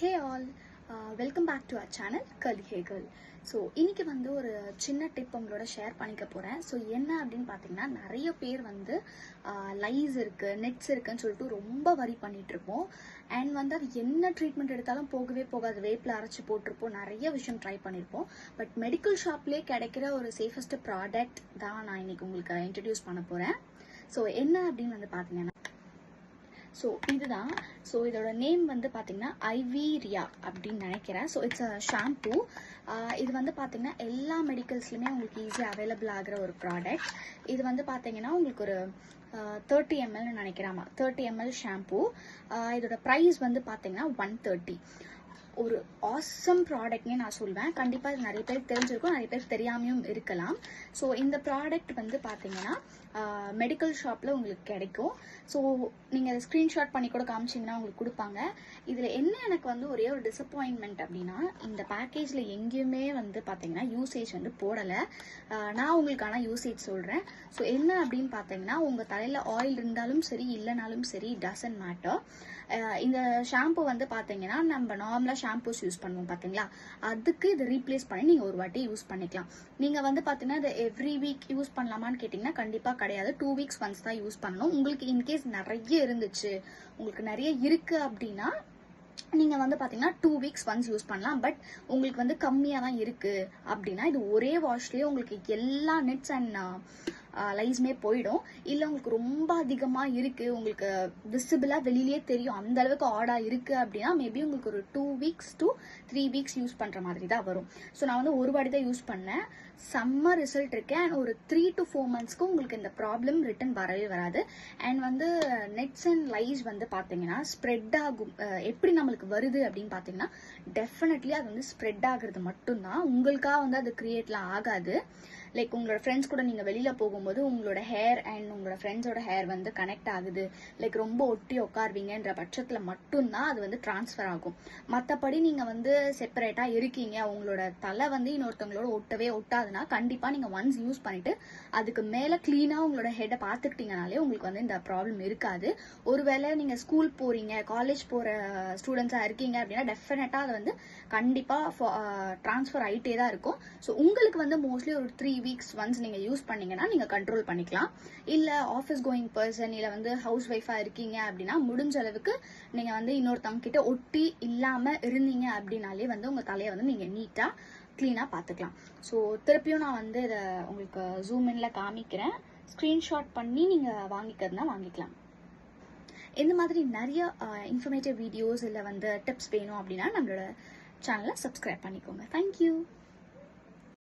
Hey all, welcome back to our channel Curly Hair Girl. So இன்றைக்கி வந்து ஒரு சின்ன டிப் உங்களோட ஷேர் பண்ணிக்க போகிறேன். ஸோ என்ன அப்படின்னு பார்த்தீங்கன்னா, நிறைய பேர் வந்து லைஸ் இருக்குது, நெட்ஸ் இருக்குன்னு சொல்லிட்டு ரொம்ப வரி பண்ணிகிட்ருப்போம். அண்ட் வந்து அது என்ன ட்ரீட்மெண்ட் எடுத்தாலும் போகவே போகாது. வேப்பில் அரைச்சி போட்டிருப்போம், நிறைய விஷயம் ட்ரை பண்ணியிருப்போம். பட் மெடிக்கல் ஷாப்லேயே கிடைக்கிற ஒரு சேஃபஸ்ட் ப்ராடக்ட் தான் நான் இன்றைக்கி உங்களுக்கு இன்ட்ரடியூஸ் பண்ண போகிறேன். ஸோ என்ன அப்படின்னு வந்து பார்த்தீங்கன்னா, ஸோ இதுதான். ஸோ இதோட நேம் வந்து பார்த்தீங்கன்னா ஐவீரியா அப்படின்னு நினைக்கிறேன். So it's a shampoo. இது வந்து பார்த்தீங்கன்னா எல்லா மெடிக்கல்ஸ்லையுமே உங்களுக்கு ஈஸியாக அவைலபிள் ஆகிற ஒரு ப்ராடக்ட். இது வந்து பார்த்தீங்கன்னா உங்களுக்கு ஒரு 30 ml நினைக்கிறேன். 30 ml ஷாம்பூ. இதோட ப்ரைஸ் வந்து பார்த்தீங்கன்னா 130. ஒரு ஆசம் ப்ராடக்ட்னே நான் சொல்வேன். கண்டிப்பாக இது நிறைய பேருக்கு தெரிஞ்சிருக்கும், நிறைய பேருக்கு தெரியாமையும் இருக்கலாம். ஸோ இந்த ப்ராடக்ட் வந்து பார்த்தீங்கன்னா மெடிக்கல் ஷாப்பில் உங்களுக்கு கிடைக்கும். ஸோ நீங்கள் அதை ஸ்க்ரீன்ஷாட் பண்ணி கூட காமிச்சிங்கன்னா உங்களுக்கு கொடுப்பாங்க. இதில் என்ன எனக்கு வந்து ஒரே ஒரு டிசப்பாயின்மெண்ட் அப்படின்னா, இந்த பேக்கேஜில் எங்கேயுமே வந்து பார்த்தீங்கன்னா யூசேஜ் வந்து போடலை. நான் உங்களுக்கான யூசேஜ் சொல்கிறேன். ஸோ என்ன அப்படின்னு பார்த்தீங்கன்னா, உங்கள் தலையில் ஆயில் இருந்தாலும் சரி இல்லைனாலும் சரி, டசன்ட் மேட்டர். இந்த ஷாம்பு வந்து பார்த்தீங்கன்னா நம்ம நார்மலாக ஷாம்பூஸ் யூஸ் பண்ணுவோம் பார்த்தீங்களா, அதுக்கு இதை ரீப்ளேஸ் பண்ணி நீங்கள் ஒரு வாட்டி யூஸ் பண்ணிக்கலாம். நீங்கள் வந்து பார்த்தீங்கன்னா இதை எவ்ரி வீக் யூஸ் பண்ணலாமான்னு கேட்டிங்கன்னா கண்டிப்பாக கிடையாது. 2 weeks ஒன்ஸ் தான் யூஸ் பண்ணணும். உங்களுக்கு இன்கேஸ் நிறைய இருந்துச்சு, உங்களுக்கு நிறைய இருக்குது அப்படின்னா நீங்கள் வந்து பார்த்தீங்கன்னா 2 weeks ஒன்ஸ் யூஸ் பண்ணலாம். பட் உங்களுக்கு வந்து கம்மியாக தான் இருக்குது அப்படின்னா இது ஒரே வாஷ்லேயே உங்களுக்கு எல்லா நெட்ஸ் அண்ட் லைஸ்மே போயிடும். இல்லை உங்களுக்கு ரொம்ப அதிகமாக இருக்குது, உங்களுக்கு விசிபிளாக வெளியிலே தெரியும், அந்த அளவுக்கு ஆடாக இருக்குது அப்படின்னா மேபி உங்களுக்கு ஒரு 2 weeks to 3 weeks யூஸ் பண்ணுற மாதிரி தான் வரும். ஸோ நான் வந்து ஒரு வாட்டி தான் யூஸ் பண்ணேன், செம்ம ரிசல்ட் இருக்கு. அண்ட் ஒரு 3 to 4 monthsக்கு உங்களுக்கு இந்த ப்ராப்ளம் ரிட்டன் வரவே வராது. அண்ட் வந்து நெட்ஸ் அண்ட் லைஸ் வந்து பார்த்தீங்கன்னா ஸ்ப்ரெட் ஆகும். எப்படி நம்மளுக்கு வருது அப்படின்னு பார்த்தீங்கன்னா, டெஃபினெட்லி அது வந்து ஸ்ப்ரெட் ஆகுறது மட்டும்தான், உங்களுக்காக வந்து அது கிரியேட்லாம் ஆகாது. லைக் உங்களோட ஃப்ரெண்ட்ஸ் கூட நீங்கள் வெளியில் போகும்போது உங்களோட ஹேர் அண்ட் உங்களோட ஃப்ரெண்ட்ஸோட ஹேர் வந்து கனெக்ட் ஆகுது, லைக் ரொம்ப ஒட்டி உட்காருவீங்கன்ற பட்சத்தில் மட்டும்தான் அது வந்து ட்ரான்ஸ்ஃபர் ஆகும். மற்றபடி நீங்கள் வந்து செப்பரேட்டாக இருக்கீங்க, உங்களோட தலை வந்து இன்னொருத்தவங்களோட ஒட்டவே ஒட்டாதுன்னா கண்டிப்பாக நீங்கள் ஒன்ஸ் யூஸ் பண்ணிவிட்டு அதுக்கு மேலே க்ளீனாக உங்களோட ஹெட்டை பார்த்துக்கிட்டீங்கனாலே உங்களுக்கு வந்து இந்த ப்ராப்ளம் இருக்காது. ஒருவேளை நீங்கள் ஸ்கூல் போகிறீங்க, காலேஜ் போகிற ஸ்டூடெண்ட்ஸாக இருக்கீங்க அப்படின்னா டெஃபினட்டாக அது வந்து கண்டிப்பாக ட்ரான்ஸ்ஃபர் ஆகிட்டே தான் இருக்கும். ஸோ உங்களுக்கு வந்து மோஸ்ட்லி ஒரு 3 weeks ஒன்ஸ் நீங்கள் யூஸ் பண்ணீங்கன்னா நீங்கள் கண்ட்ரோல் பண்ணிக்கலாம். இல்லை ஆஃபீஸ் கோயிங் பர்சன் இல்லை வந்து ஹவுஸ் ஒய்ஃபாக இருக்கீங்க அப்படின்னா முடிஞ்ச அளவுக்கு நீங்கள் வந்து இன்னொருத்தவங்க கிட்ட ஒட்டி இல்லாமல் இருந்தீங்க அப்படின்னாலே வந்து உங்கள் தலையை வந்து நீங்கள் நீட்டாக க்ளீனாக பார்த்துக்கலாம். ஸோ திருப்பியும் நான் வந்து இதை உங்களுக்கு ஜூம் இன்ல காமிக்கிறேன். ஸ்க்ரீன்ஷாட் பண்ணி நீங்கள் வாங்கிக்கிறதுனா வாங்கிக்கலாம். இந்த மாதிரி நிறைய இன்ஃபர்மேட்டிவ் வீடியோஸ் இல்லை வந்து டிப்ஸ் வேணும் அப்படின்னா நம்மளோட சேனலை சப்ஸ்கிரைப் பண்ணிக்கோங்க. தேங்க்யூ.